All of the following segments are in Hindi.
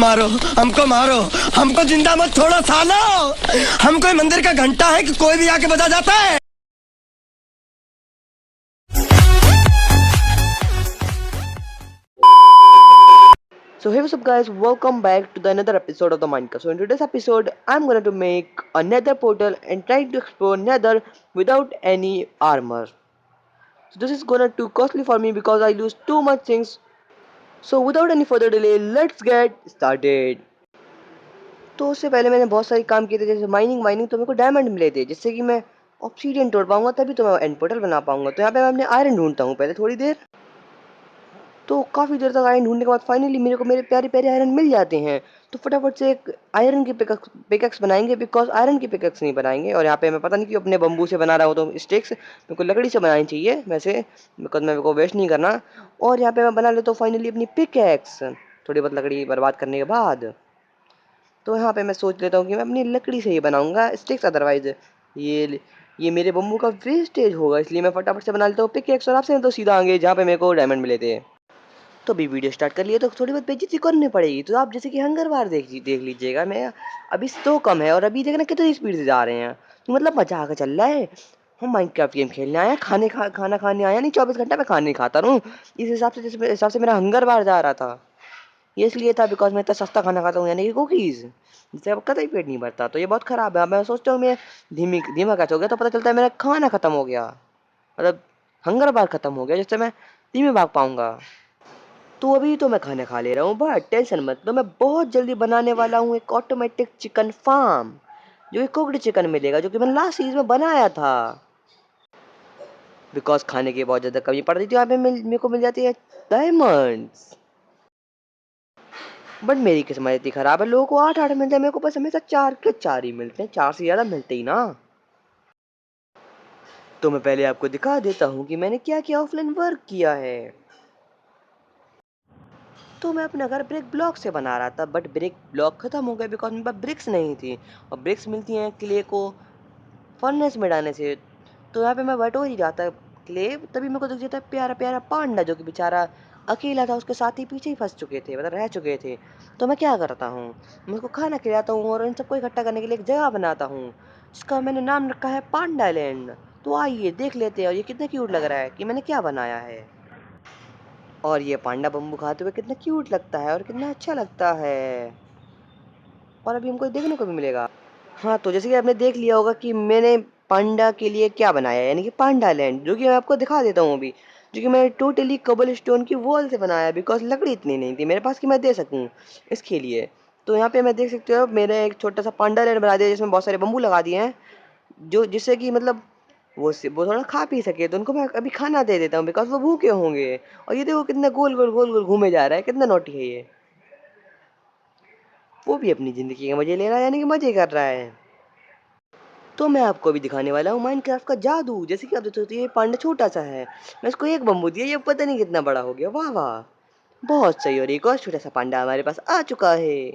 मारो, हमको मारो, हमको जिंदा मत छोड़ो सालो। हम कोई मंदिर का घंटा है कि कोई भी आके बजा जाता है। So hey, what's up guys, welcome back to the another episode of the Minecraft. So in today's episode I'm gonna to make a nether portal and try to explore nether without any armor. So this is gonna too costly for me because I lose too much things. So without any further delay, let's get started. तो उससे पहले मैंने बहुत सारे काम किए थे, जैसे माइनिंग तो मेरे को डायमंड मिले थे जिससे कि मैं ऑब्सीडियन तोड़ पाऊंगा, तभी तो मैं एंड पोर्टल बना पाऊंगा। तो यहाँ पे मैं अपने आयरन ढूंढता हूँ पहले थोड़ी देर। तो काफ़ी देर तक आयरन ढूंढने के बाद फाइनली मेरे को मेरे प्यारे प्यारे आयरन मिल जाते हैं। तो फटाफट से एक आयरन की पिकैक्स बनाएंगे, बिकॉज आयरन की पिकैक्स नहीं बनाएंगे। और यहाँ पे मैं पता नहीं क्यों अपने बम्बू से बना रहा हूँ, तो स्टिक्स मेरे को लकड़ी से बनानी चाहिए वैसे, बिकॉज मेरे को वेस्ट नहीं करना। और यहाँ पे मैं बना लेता हूँ फाइनली अपनी पिकैक्स थोड़ी बहुत लकड़ी बर्बाद करने के बाद। तो यहाँ पे मैं सोच लेता हूँ कि मैं अपनी लकड़ी से ही बनाऊंगा स्टिक्स, अदरवाइज ये मेरे बम्बू का वेस्टेज होगा, इसलिए मैं फटाफट से बना लेता हूँ पिकैक्स। और आपसे तो सीधा आगे जहाँ पे मेरे को डायमंड मिले थे। तो अभी वीडियो स्टार्ट कर लिए तो थोड़ी बहुत बेइज्जती करनी पड़ेगी, तो आप जैसे कि हंगर बार देख लीजिएगा। मैं अभी तो कम है और अभी देखना कितनी स्पीड से जा रहे हैं, तो मतलब मजा आकर चल रहा है। हम माइनक्राफ्ट गेम खेलने आए हैं, खाना खाने आया नहीं। 24 घंटा मैं खाने खाता रहूँ, इस हिसाब से जिस हिसाब से मेरा हंगर बार जा रहा था। ये इसलिए था बिकॉज मैं इतना सस्ता खाना खाता हूँ, यानी कि कुकीज़, जिससे अब कतई पेट नहीं भरता। तो ये बहुत ख़राब है। अब मैं सोचता हूँ मैं धीमा कैसे हो गया, तो पता चलता है मेरा खाना ख़त्म हो गया, मतलब हंगर बार ख़त्म हो गया, जिससे मैं धीमे भाग पाऊँगा। तो अभी तो मैं खाना खा ले रहा हूँ, बट टेंशन मत लो, मैं बहुत जल्दी बनाने वाला हूँ एक ऑटोमेटिक चिकन फार्म, जो एक कुकड चिकन मिलेगा, जो कि मैंने लास्ट सीरीज में बनाया था। बिकॉज खाने की बहुत ज़्यादा कमी पड़ रही थी, यहाँ पे मेरे को मिल जाती है डायमंड्स। बट मेरी किस्मत इतनी ख़राब है, लोगों को 8-8 मिलते हैं, मेरे को बस हमेशा 4 के 4 ही मिलते हैं, 4 से ज़्यादा मिलते ही ना। तो मैं पहले आपको दिखा देता हूँ कि मैंने क्या क्या ऑफलाइन वर्क किया है। तो मैं अपना घर ब्रिक ब्लॉक से बना रहा था, बट ब्रिक ब्लॉक खत्म हो गया बिकॉज मेरे पास ब्रिक्स नहीं थी। और ब्रिक्स मिलती हैं क्ले को फर्नेस में डालने से। तो यहाँ पे मैं बटोर ही जाता क्ले, तभी मेरे को दिख जाता है प्यारा प्यारा पांडा, जो कि बेचारा अकेला था, उसके साथ ही पीछे ही फंस चुके थे, मतलब रह चुके थे। तो मैं क्या करता हूँ, मैं उसको खाना खिलाता हूँ और इन सबको इकट्ठा करने के लिए एक जगह बनाता हूँ, जिसका मैंने नाम रखा है पांडा लैंड। तो आइए देख लेते हैं, और ये कितना क्यूट लग रहा है कि मैंने क्या बनाया है। और ये पांडा बम्बू खाते हुए कितना क्यूट लगता है और कितना अच्छा लगता है। और अभी हमको देखने को भी मिलेगा। हाँ, तो जैसे कि आपने देख लिया होगा कि मैंने पांडा के लिए क्या बनाया है, यानी कि पांडा लैंड, जो कि मैं आपको दिखा देता हूँ अभी। जो कि मैंने टोटली कबल स्टोन की वॉल से बनाया, बिकॉज लकड़ी इतनी नहीं थी मेरे पास कि मैं दे सकूँ इसके लिए। तो यहाँ पे मैं देख सकते हो, मैंने एक छोटा सा पांडा लैंड बना दिया, जिसमें बहुत सारे बम्बू लगा दिए हैं, जो जिससे कि मतलब वो थोड़ा खा पी सके। तो उनको मैं अभी खाना दे देता हूँ, बिकॉज वो भूखे होंगे। और ये देखो कितना गोल गोल घूमे जा रहा है, कितना नोटी है ये। वो भी अपनी ज़िंदगी के मज़े ले रहा है, यानी कि मज़े कर रहा है। तो मैं आपको अभी दिखाने वाला हूँ माइनक्राफ्ट का जादू। जैसे कि आप देख सकते हो, ये पांडा छोटा सा है, मैं इसको एक बम्बू दिया, ये पता नहीं कितना बड़ा हो गया। वाह वाह, बहुत सही। और एक और छोटा सा पांडा हमारे पास आ चुका है।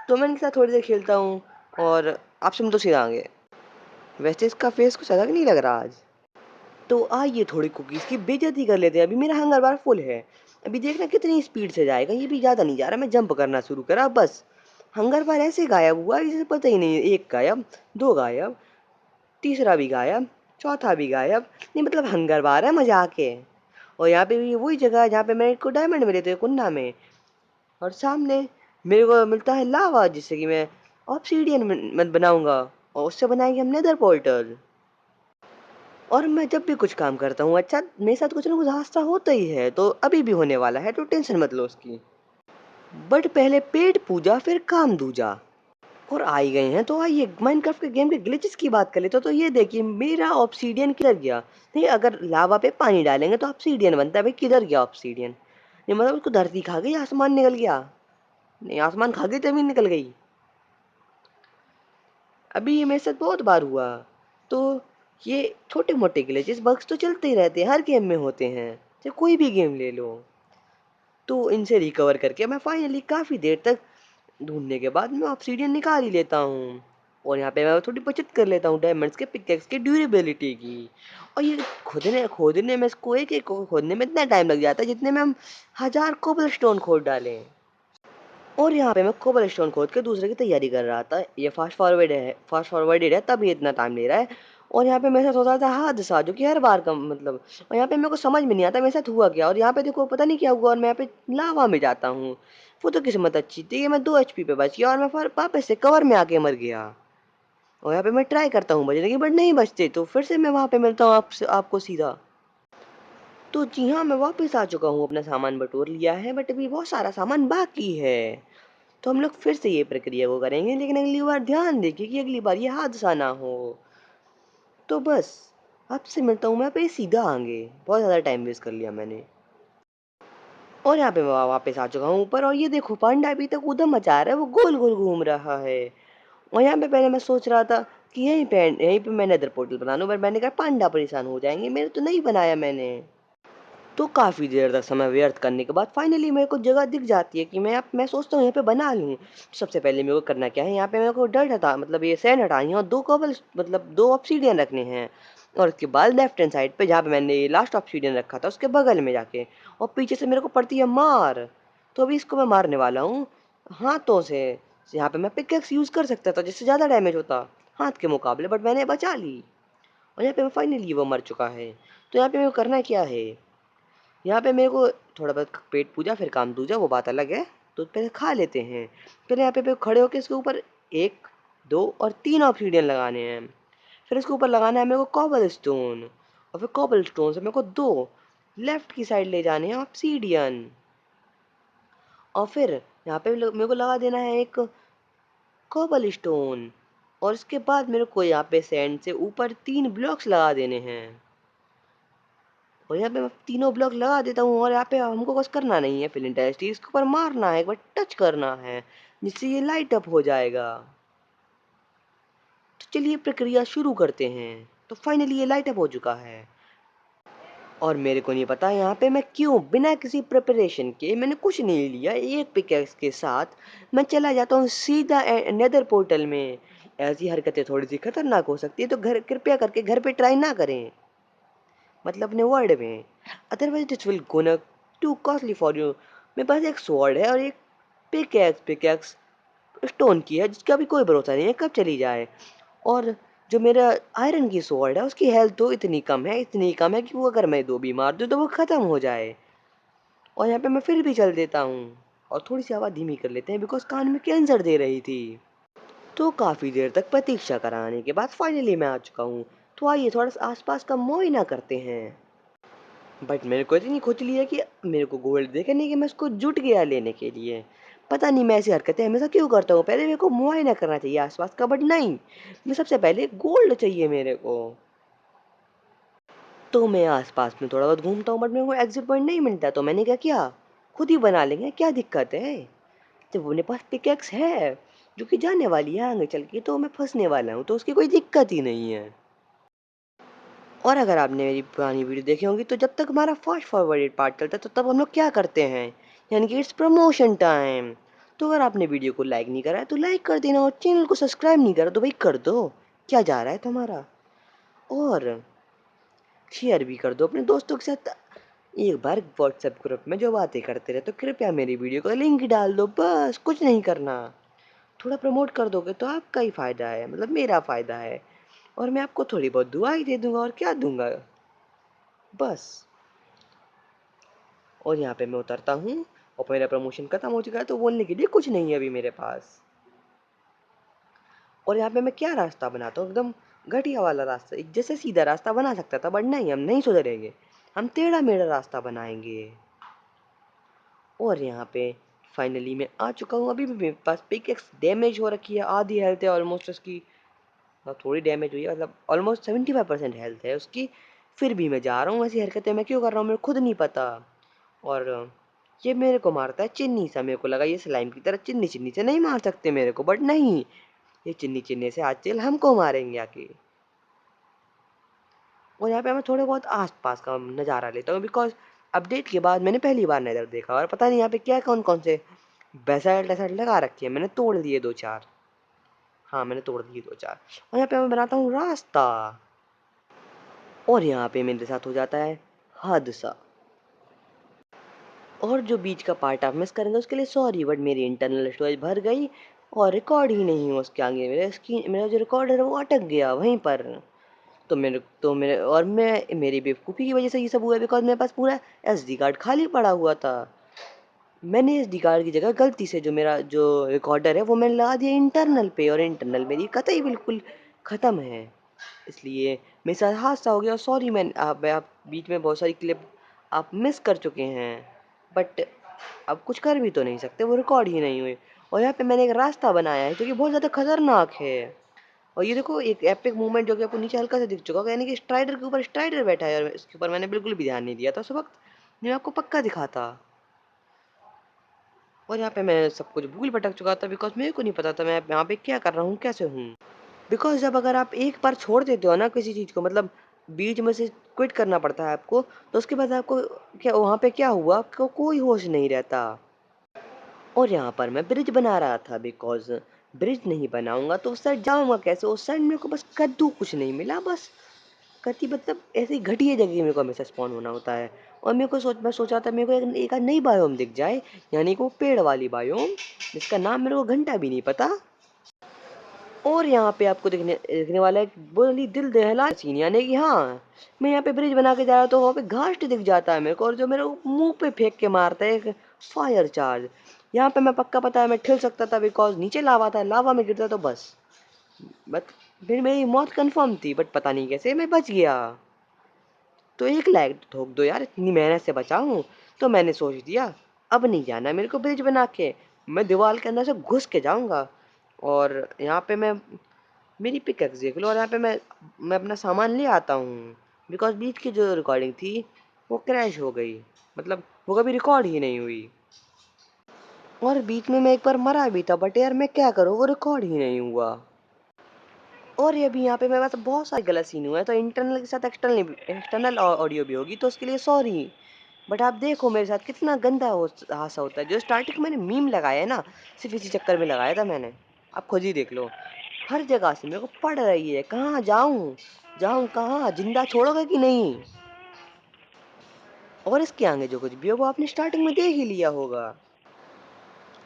तो मैं इनके साथ थोड़ी देर खेलता हूँ और आपसे मिलता सीधा आगे। वैसे इसका फेस कुछ अलग नहीं लग रहा आज। तो आइए थोड़ी कुकीज़ की बेइज्जती कर लेते हैं। अभी मेरा हंगर बार फुल है, अभी देखना कितनी स्पीड से जाएगा। ये भी ज़्यादा नहीं जा रहा, मैं जंप करना शुरू करा, बस हंगर बार ऐसे गायब हुआ जिसे पता ही नहीं। एक गायब, दो गायब, तीसरा भी गायब, चौथा भी गायब। नहीं मतलब हंगर बार है मजाक है। और यहाँ पे भी वही जगह है जहाँ पे मेरे को डायमंड मिले थे कुन्ना में। और सामने मेरे को मिलता है लावा, जिससे कि मैं ऑब्सीडियन बनाऊंगा, और उससे बनाएंगे हम नेदर पोर्टल। और मैं जब भी कुछ काम करता हूँ, अच्छा मेरे साथ कुछ ना कुछ हादसा होता ही है, तो अभी भी होने वाला है, तो टेंशन मत लो उसकी। बट पहले पेट पूजा फिर काम दूजा। और आ ही गए हैं, तो आइए माइनक्राफ्ट के गेम के ग्लिचेस की बात कर लेते हो। तो ये देखिए मेरा ऑब्सीडियन किधर गया। नहीं, अगर लावा पे पानी डालेंगे तो ऑब्सीडियन बनता है, भाई किधर गया ऑब्सीडियन। ये मतलब उसको धरती खा गई, आसमान निकल गया। नहीं, आसमान खा गई, जमीन निकल गई। अभी ये मेरे साथ बहुत बार हुआ। तो ये छोटे मोटे ग्लिचेस बग्स तो चलते ही रहते हैं, हर गेम में होते हैं, चाहे कोई भी गेम ले लो। तो इनसे रिकवर करके मैं फाइनली काफ़ी देर तक ढूंढने के बाद मैं ऑब्सीडियन निकाल ही लेता हूँ। और यहाँ पे मैं थोड़ी बचत कर लेता हूँ डायमंड्स के पिकेक्स की ड्यूरेबिलिटी की। और ये खोदने में, इसको एक खोदने में इतना टाइम लग जाता है जितने में हम 1000 कोबल स्टोन खोद डालें। और यहाँ पे मैं कोबल स्टोन खोद के दूसरे की तैयारी कर रहा था। ये फास्ट फॉरवर्डेड है तभी इतना टाइम ले रहा है। और यहाँ पे मेरे साथ होता था हादसा, जो कि हर बार का मतलब। और यहाँ पे मेरे को समझ में नहीं आता मेरे साथ हुआ क्या। और यहाँ पे देखो पता नहीं क्या हुआ, और मैं यहाँ पे लावा में जाता हूँ। वो तो किस्मत अच्छी थी कि मैं 2 HP पे बच गया, और मैं फिर वापस से कवर में आके मर गया। और यहाँ पे मैं ट्राई करता हूँ बचने की, बट नहीं बचते, तो फिर से मैं वहाँ पे मिलता हूँ आपसे, आपको सीधा। तो जी हाँ, मैं वापस आ चुका हूँ, अपना सामान बटोर लिया है, बट अभी बहुत सारा सामान बाकी है। तो हम लोग फिर से ये प्रक्रिया को करेंगे, लेकिन अगली बार ध्यान देखिए कि अगली बार ये हादसा ना हो। तो बस आपसे मिलता हूँ मैं पे सीधा आगे। बहुत ज़्यादा टाइम वेस्ट कर लिया मैंने। और यहाँ पे मैं वापस आ चुका हूँ ऊपर, और ये देखो पांडा अभी तक उधम मचा रहा है, वो गोल गोल घूम रहा है। और यहाँ पे पहले मैं सोच रहा था कि यहीं पे मैं नेदर पोर्टल बना लूँ, पर मैंने कहा पांडा परेशान हो जाएंगे, मेरे तो नहीं बनाया मैंने। तो काफ़ी देर तक समय व्यर्थ करने के बाद फाइनली मेरे को जगह दिख जाती है कि मैं सोचता हूँ यहाँ पे बना लूँ। सबसे पहले मेरे को करना क्या है, यहाँ पे मेरे को डर्ट हटा मतलब ये सैंड हटानी है, और 2 कबल मतलब 2 ऑब्सीडियन रखने हैं। और उसके बाद लेफ्ट हैंड साइड पे जहाँ पे मैंने ये लास्ट ऑब्सीडियन रखा था उसके बगल में जाके, और पीछे से मेरे को पड़ती है मार। तो अभी इसको मैं मारने वाला हूँ हाथों से। यहाँ पे मैं पिकेक्स यूज़ कर सकता था जिससे ज़्यादा डैमेज होता हाथ के मुकाबले, बट मैंने बचा ली। और यहाँ पे मैं फाइनली वो मर चुका है। तो यहाँ पे मेरे को करना क्या है, यहाँ पे मेरे को थोड़ा बहुत पेट पूजा फिर काम दूजा, वो बात अलग है। तो पहले खा लेते हैं। फिर यहाँ पे खड़े होकर इसके ऊपर 1 2 और 3 ऑब्सीडियन लगाने हैं। फिर इसके ऊपर लगाना है मेरे को कॉबल स्टोन, और फिर कॉबल स्टोन से मेरे को 2 लेफ्ट की साइड ले जाने हैं ऑब्सीडियन। और फिर यहाँ पे मेरे को लगा देना है एक कॉबल स्टोन। और इसके बाद मेरे को यहाँ पे सैंड से ऊपर 3 ब्लॉक्स लगा देने हैं। और यहाँ पे मैं तीनों ब्लॉक लगा देता हूँ, और यहाँ पे हमको कुछ करना नहीं है, फिल इंटेंसिटी इसके ऊपर मारना है, एक बार टच करना है, जिससे ये लाइट अप हो जाएगा। तो चलिए प्रक्रिया शुरू करते हैं। तो फाइनली ये लाइट अप हो चुका है। और मेरे को नहीं पता यहाँ पे मैं क्यों बिना किसी प्रिपरेशन के, मैंने कुछ नहीं लिया, एक पिकेक्स के साथ मैं चला जाता हूँ सीधा नेदर पोर्टल में। ऐसी हरकतें थोड़ी सी खतरनाक हो सकती है, तो घर कृपया करके घर पे ट्राई ना करें, मतलब अपने वर्ड में। Otherwise this will gonna to costly for you. मेरे पास एक स्वॉर्ड है और एक पिकैक्स स्टोन की है, जिसका भी कोई भरोसा नहीं है कब चली जाए। और जो मेरा आयरन की स्वॉर्ड है उसकी हेल्थ तो इतनी कम है कि वो अगर मैं 2 भी मार दूँ तो वो ख़त्म हो जाए। और यहाँ पे मैं फिर भी चल देता हूँ। और थोड़ी सी आवाज़ धीमी कर लेते हैं बिकॉज कान में कैंसर दे रही थी। तो काफ़ी देर तक प्रतीक्षा कराने के बाद फाइनली मैं आ चुका हूँ। तो आइए थोड़ा सा आसपास का मुआयना करते हैं। बट मेरे को इतनी खुजली है कि मेरे को गोल्ड देखे नहीं कि मैं उसको जुट गया लेने के लिए। पता नहीं मैं ऐसी हरकतें हमेशा क्यों करता हूँ, पहले मेरे को मुआयना करना चाहिए आसपास का, बट नहीं, मैं सबसे पहले गोल्ड चाहिए मेरे को। तो मैं आसपास में थोड़ा बहुत घूमता हूँ, बट मेरे को एग्जिट पॉइंट नहीं मिलता, तो मैंने क्या किया, खुद ही बना लेंगे, क्या दिक्कत है। जब अपने पास पिकेक्स है जो कि जाने वाली है आगे चल के, तो मैं फंसने वाला हूँ, तो उसकी कोई दिक्कत ही नहीं है। और अगर आपने मेरी पुरानी वीडियो देखी होंगी, तो जब तक हमारा फास्ट फॉरवर्डेड पार्ट चलता है तो तब हम लोग क्या करते हैं, यानी कि इट्स प्रमोशन टाइम। तो अगर आपने वीडियो को लाइक नहीं करा है तो लाइक कर देना, और चैनल को सब्सक्राइब नहीं करा तो भाई कर दो, क्या जा रहा है तुम्हारा। और शेयर भी कर दो अपने दोस्तों के साथ। एक बार व्हाट्सएप ग्रुप में जो बातें करते रहे, तो कृपया मेरी वीडियो का लिंक डाल दो, बस कुछ नहीं करना। थोड़ा प्रमोट कर दोगे तो आपका ही फ़ायदा है, मतलब मेरा फ़ायदा है। और मैं आपको थोड़ी बहुत दुआ ही दे दूंगा, और क्या दूंगा, बस। और यहाँ पे मैं उतरता हूँ, और मेरा प्रमोशन खत्म हो चुका है, तो बोलने के लिए कुछ नहीं है अभी मेरे पास। और यहाँ पे मैं क्या रास्ता बनाता हूँ, एकदम घटिया वाला रास्ता, एक जैसे सीधा रास्ता बना सकता था, बट नहीं, हम नहीं सुधरेंगे, हम टेढ़ा मेढ़ा रास्ता बनाएंगे। और यहाँ पे फाइनली मैं आ चुका हूँ। अभी भी मेरे पास पिकेक्स डैमेज हो रखी है, आधी हेल्थ है ऑलमोस्ट उसकी, थोड़ी डैमेज हुई है, मतलब ऑलमोस्ट 75% हेल्थ है उसकी। फिर भी मैं जा रहा हूँ, ऐसी हरकतें मैं क्यों कर रहा हूँ मेरे को खुद नहीं पता। और ये मेरे को मारता है चिन्नी सा, मेरे को लगा ये स्लाइम की तरह चिन्नी चिन्नी से नहीं मार सकते मेरे को, बट नहीं, ये चिन्नी चिन्नी से आज चल हमको मारेंगे आके। और यहाँ पे मैं थोड़े बहुत आसपास का नज़ारा लेता हूँ, बिकॉज अपडेट के बाद मैंने पहली बार नज़र देखा, और पता नहीं यहाँ पे क्या कौन कौन से बेसाइड वेसाइड लगा रखी है, मैंने तोड़ दिए 2 4। हाँ मैंने तोड़ दिए 2 4। और यहाँ पे मैं बनाता हूँ रास्ता। और यहाँ पे मेरे साथ हो जाता है हादसा। और जो बीच का पार्ट आप मिस करेंगे उसके लिए सॉरी, बट मेरी इंटरनल स्टोरेज भर गई और रिकॉर्ड ही नहीं हुआ उसके आगे। मेरा जो रिकॉर्डर है वो अटक गया वहीं पर। तो मेरे और मैं मेरी बेवकूफ़ी की वजह से ये सब हुआ, बिकॉज मेरे पास पूरा SD कार्ड खाली पड़ा हुआ था। मैंने SD कार्ड की जगह गलती से जो मेरा जो रिकॉर्डर है वो मैंने लगा दिया इंटरनल पे, और इंटरनल मेरी कतई बिल्कुल ख़त्म है। इसलिए मेरे साथ हादसा हो गया, और सॉरी। आप बीच में बहुत सारी क्लिप आप मिस कर चुके हैं, बट अब कुछ कर भी तो नहीं सकते, वो रिकॉर्ड ही नहीं हुए। और यहाँ पे मैंने एक रास्ता बनाया है जो कि बहुत ज़्यादा खतरनाक है। और ये देखो एक एपिक मूवमेंट जो कि आपको नीचे हल्का सा दिख चुका होगा, यानी कि स्ट्राइडर के ऊपर स्ट्राइडर बैठा है, और इसके ऊपर मैंने बिल्कुल भी ध्यान नहीं दिया था उस वक्त, मैं आपको पक्का दिखाता। और यहाँ पे मैं सब कुछ भूल भटक चुका था, बिकॉज मेरे को नहीं पता था मैं यहाँ पे क्या कर रहा हूँ, कैसे हूँ। बिकॉज जब अगर आप एक बार छोड़ देते हो ना किसी चीज़ को, मतलब बीच में से क्विट करना पड़ता है आपको, तो उसके बाद आपको क्या वहाँ पे क्या हुआ, आपको कोई होश नहीं रहता। और यहाँ पर मैं ब्रिज बना रहा था, बिकॉज ब्रिज नहीं बनाऊंगा तो उस साइड जाऊंगा कैसे। उस साइड मेरे को बस कद्दू कुछ नहीं मिला, बस कति मतलब ऐसी घटिया जगह मेरे को हमेशा स्पॉन होना होता है। और मैं सोचा था मेरे को एक आध नई बायोम दिख जाए, यानी कि वो पेड़ वाली बायोम, जिसका नाम मेरे को घंटा भी नहीं पता। और यहाँ पे आपको दिखने दिखने वाला है बोली दिल दहला सीन, यानी कि हाँ, मैं यहाँ पे ब्रिज बना के जा रहा तो वहाँ पे घास दिख जाता है मेरे को, और जो मेरे मुंह पे फेंक के मारता है एक फायर चार्ज। यहाँ पे मैं पक्का पता है मैं ठिल सकता था, बिकॉज नीचे लावा था, लावा में गिरता तो बट फिर मेरी मौत कंफर्म थी, बट पता नहीं कैसे मैं बच गया। तो एक लाइक ठोक दो यार, इतनी मेहनत से बचा हूँ। तो मैंने सोच दिया अब नहीं जाना मेरे को ब्रिज बना के, मैं दीवार के अंदर से घुस के जाऊंगा। और यहाँ पे मैं मेरी पिकैक्स देख लो, और यहाँ पे मैं अपना सामान ले आता हूँ, बिकॉज बीच की जो रिकॉर्डिंग थी वो क्रैश हो गई, मतलब वो कभी रिकॉर्ड ही नहीं हुई। और बीच में मैं एक बार मरा भी था, बट यार मैं क्या करूँ, वो रिकॉर्ड ही नहीं हुआ। और ये भी यहाँ पे मेरे पास बहुत सारे गलत सीन हुए हैं, तो इंटरनल के साथ एक्सटर्नल ऑडियो भी होगी, तो उसके लिए सॉरी। बट आप देखो मेरे साथ कितना गंदा हादसा होता है। जो स्टार्टिंग मैंने मीम लगाया है ना, सिर्फ इसी चक्कर में लगाया था मैंने, आप खुद ही देख लो। हर जगह से मेरे को पड़ रही है, कहाँ जाऊँ, जाऊँ कहाँ, जिंदा छोड़ोगे कि नहीं। और इसके आगे जो कुछ भी हो वो आपने स्टार्टिंग में देख ही लिया होगा।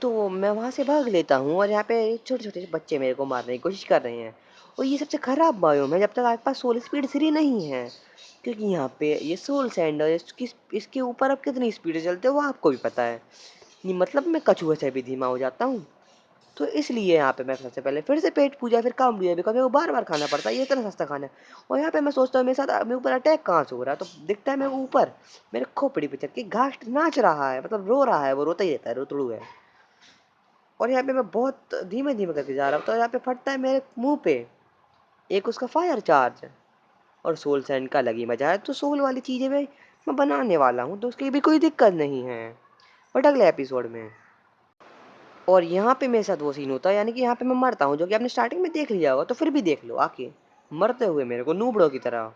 तो मैं वहाँ से भाग लेता हूँ, और यहाँ पे छोटे छोटे बच्चे मेरे को मारने की कोशिश कर रहे हैं। और ये सबसे खराब बायोम है जब तक आपके पास सोल स्पीड 3 नहीं है, क्योंकि यहाँ पे ये सोल सैंड है, इसके ऊपर आप कितनी स्पीड से चलते हो वो आपको भी पता है। नहीं मतलब मैं कछुए से भी धीमा हो जाता हूँ। तो इसलिए यहाँ पे मैं सबसे पहले फिर से पेट पूजा फिर काम लिया, बिकॉज मेरे को बार बार खाना पड़ता है, ये इतना सस्ता खाना है। और यहाँ पे मैं सोचता हूँ मेरे साथ मेरे ऊपर अटैक कहाँ से हो रहा है, तो दिखता है मेरे को ऊपर मेरे खोपड़ी पे चढ़ के घास नाच रहा है, मतलब रो रहा है, वो रोता ही रहता है, रोतड़ू है। और यहाँ पे मैं बहुत धीमे धीमे करके जा रहा हूँ, तो यहाँ पे फटता है मेरे मुंह पे एक उसका फायर चार्ज। और सोल सैंड का अलग ही मजा है, तो सोल वाली चीज़ें मैं बनाने वाला हूँ, तो उसकी भी कोई दिक्कत नहीं है, बट अगले एपिसोड में। और यहाँ पे मेरे साथ वो सीन होता है, यानी कि यहाँ पे मैं मरता हूँ, जो कि आपने स्टार्टिंग में देख लिया होगा, तो फिर भी देख लो आके मरते हुए मेरे को नूबड़ों की तरह।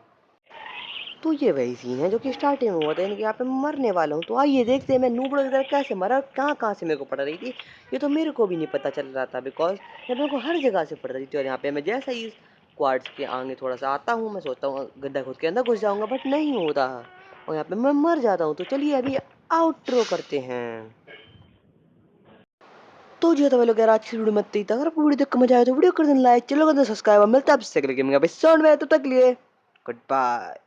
तो ये वही सीन है जो कि स्टार्टिंग में हुआ था, यानी कि यहाँ पे मैं मरने वाला हूँ। तो आइए देखते हैं मैं नूबड़ों की तरह कैसे मरा, कहाँ कहाँ से मेरे को पड़ रही थी, ये तो मेरे को भी नहीं पता चल रहा था, बिकॉज ये मेरे को हर जगह से पड़ रही थी। और यहाँ पे मैं जैसे ही क्वार्ट्स के आगे थोड़ा सा आता हूँ, मैं सोचता हूँ गड्ढा खोद के अंदर घुस जाऊंगा, बट नहीं होता, और यहाँ पे मैं मर जाता हूँ। तो चलिए अभी आउट्रो करते हैं। तो जो था वो लोग यार आज की वीडियो मत थी, अगर आपको वीडियो देख के मजा आया तो वीडियो कर देना लाइक, चलो कर देना सब्सक्राइब, मिलता है आपसे अगले गेमिंग एपिसोड में, तब तक लिए गुड बाय।